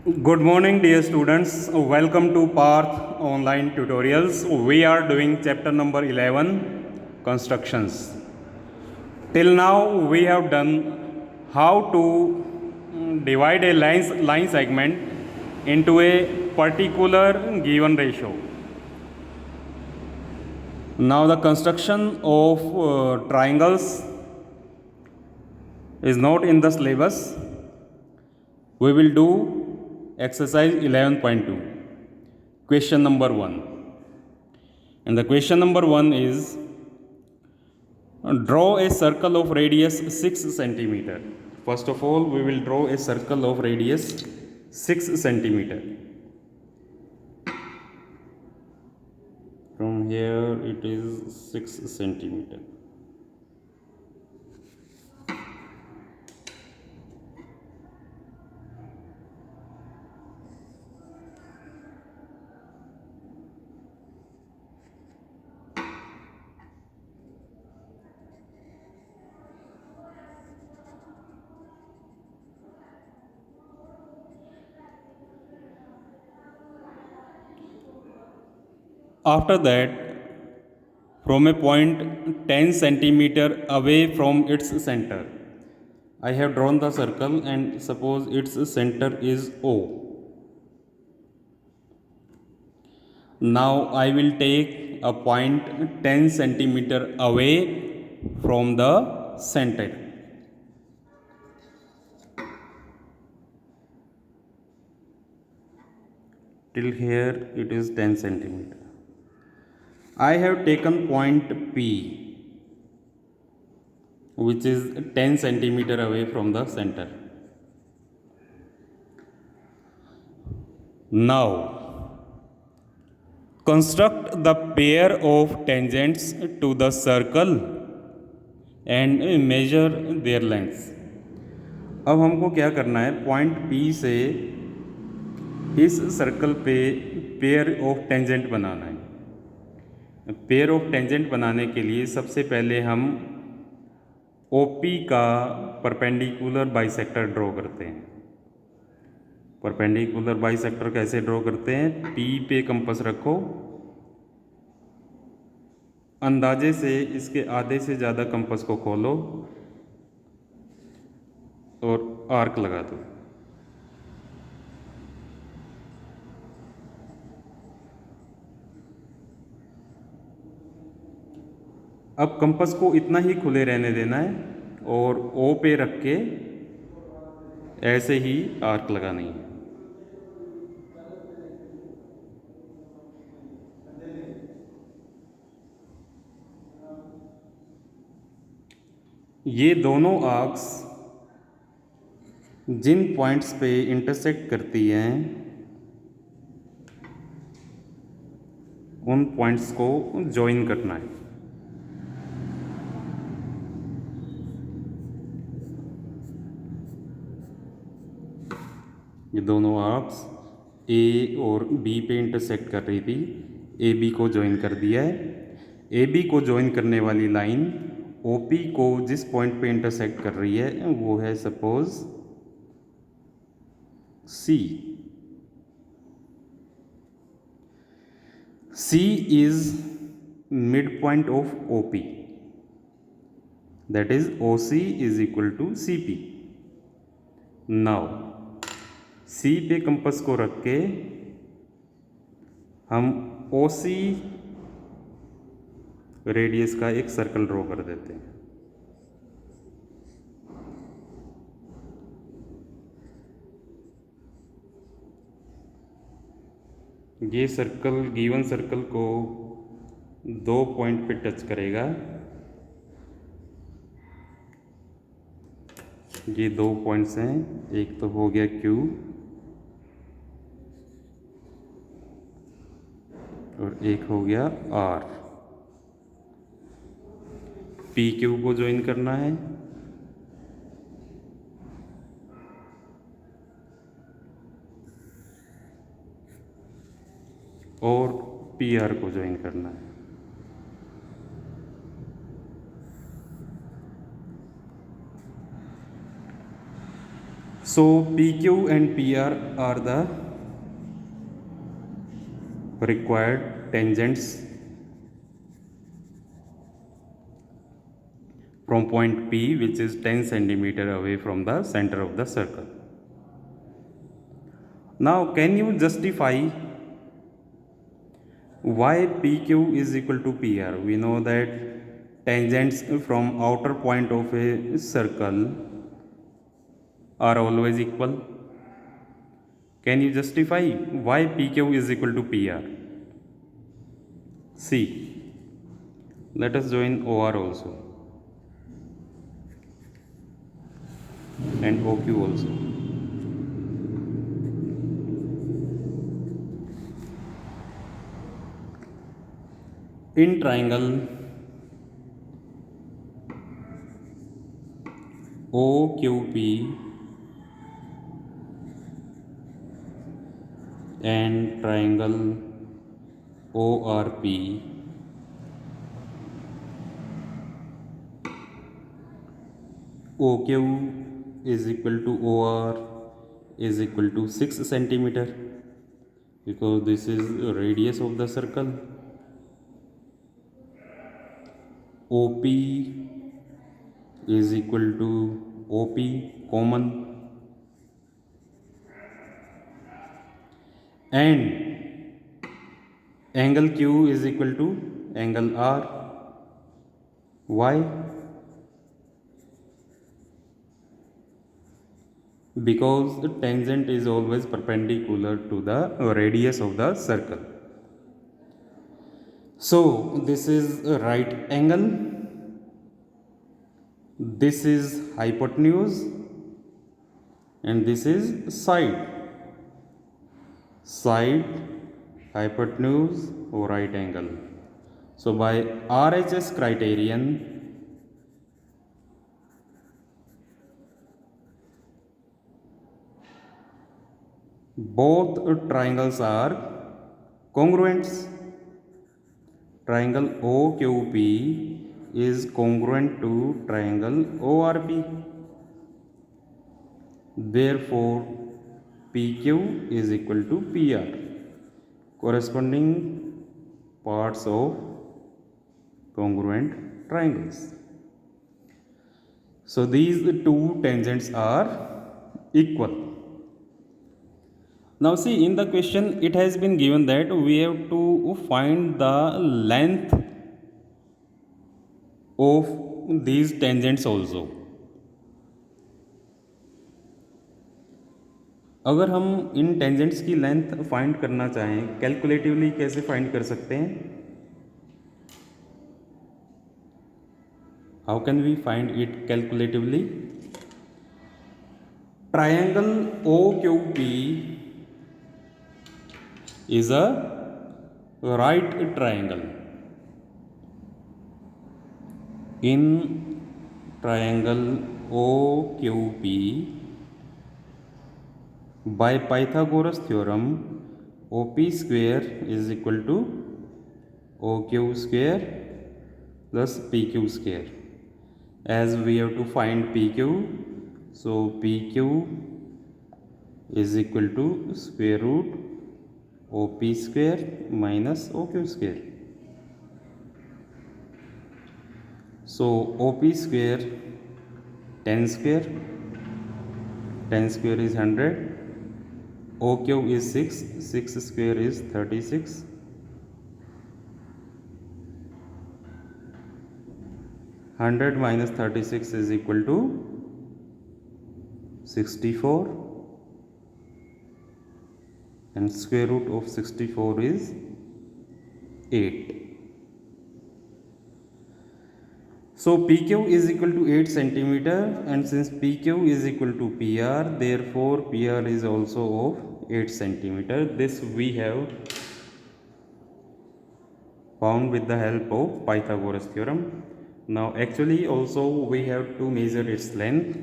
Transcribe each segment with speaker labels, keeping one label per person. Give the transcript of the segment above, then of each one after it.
Speaker 1: Good morning, dear students. Welcome to Parth Online Tutorials. We are doing chapter number 11, Constructions. Till now, we have done how to divide a line segment into a particular given ratio. Now, the construction of triangles is not in the syllabus. We will do exercise 11.2. Question number 1. And the question number 1 is draw a circle of radius 6 centimeter. First of all, we will draw a circle of radius 6 centimeter. From here it is 6 centimeter. After that, from a point 10 centimeter away from its center, I have drawn the circle and suppose its center is O. Now I will take a point 10 centimeter away from the center. Till here it is 10 centimeter. I have taken point P, which is 10 centimeter away from the center. Now construct the pair of tangents to the circle and measure their lengths. अब हमको क्या करना है, point P से इस circle पे pair of tangent बनाना है। Pair of tangent बनाने के लिए सबसे पहले हम OP का परपेंडिकुलर बाइसेक्टर ड्रॉ करते हैं। परपेंडिकुलर बाइसेक्टर कैसे ड्रॉ करते हैं, P पे कंपास रखो, अंदाजे से इसके आधे से ज़्यादा कंपास को खोलो और आर्क लगा दो। अब कंपास को इतना ही खुले रहने देना है और O पे रख के ऐसे ही आर्क लगानी है। ये दोनों आर्क्स जिन पॉइंट्स पे इंटरसेक्ट करती हैं उन पॉइंट्स को ज्वाइन करना है। ये दोनों आर्क्स ए और बी पे इंटरसेक्ट कर रही थी, ए बी को ज्वाइन कर दिया है। ए बी को ज्वाइन करने वाली लाइन ओ पी को जिस पॉइंट पे इंटरसेक्ट कर रही है वो है suppose C. C is mid point of O P, that is O C is equal to C P. Now C पे कंपास को रख के हम ओ सी रेडियस का एक सर्कल ड्रॉ कर देते हैं। ये सर्कल गिवन सर्कल को दो पॉइंट पे टच करेगा। ये दो पॉइंट्स हैं, एक तो हो गया Q और एक हो गया R। पी क्यू को ज्वाइन करना है और पी आर को ज्वाइन करना है। So PQ and PR are the required tangents from point P, which is 10 centimeter away from the center of the circle. Now can you justify why PQ is equal to PR? We know that tangents from outer point of a circle are always equal. Can you justify why PQ is equal to PR? See, let us join OR also and OQ also. In triangle OQP and triangle ORP, OQ is equal to OR is equal to 6 centimeter, because this is the radius of the circle. OP is equal to OP common, and angle Q is equal to angle R. Why? Because the tangent is always perpendicular to the radius of the circle. So this is a right angle, this is hypotenuse, and this is side, hypotenuse, or right angle. So by RHS criterion, both triangles are congruent. Triangle OQP is congruent to triangle ORP. Therefore, PQ is equal to PR. Corresponding parts of congruent triangles. So these two tangents are equal. Now see, in the question it has been given that we have to find the length of these tangents also. अगर हम इन tangents की length find करना चाहें, calculatively कैसे फाइंड कर सकते हैं? How can we find it calculatively? Triangle OQP is a right triangle. In triangle OQP, by Pythagoras theorem, OP square is equal to OQ square plus PQ square. As we have to find PQ, so PQ is equal to square root OP square minus OQ square. So OP square 10 square, 10 square is 100, OQ is 6, 6 square is 36, 100 minus 36 is equal to 64, and square root of 64 is 8. So PQ is equal to 8 centimeter, and since PQ is equal to PR, therefore PR is also of 8 centimeter. This we have found with the help of Pythagoras theorem. Now actually also we have to measure its length.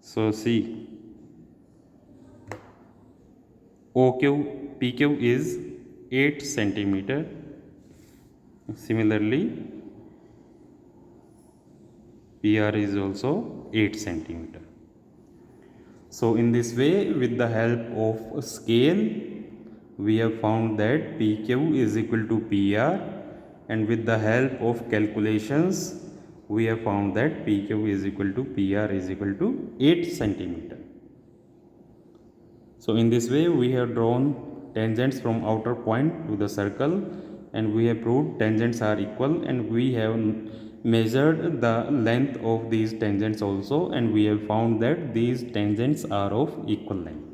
Speaker 1: So see, PQ is 8 centimeter. Similarly, PR is also 8 centimeter. So in this way, with the help of scale, we have found that PQ is equal to PR, and with the help of calculations, we have found that PQ is equal to PR is equal to 8 centimeter. So in this way, we have drawn tangents from outer point to the circle, and we have proved tangents are equal, and we have measured the length of these tangents also, and we have found that these tangents are of equal length.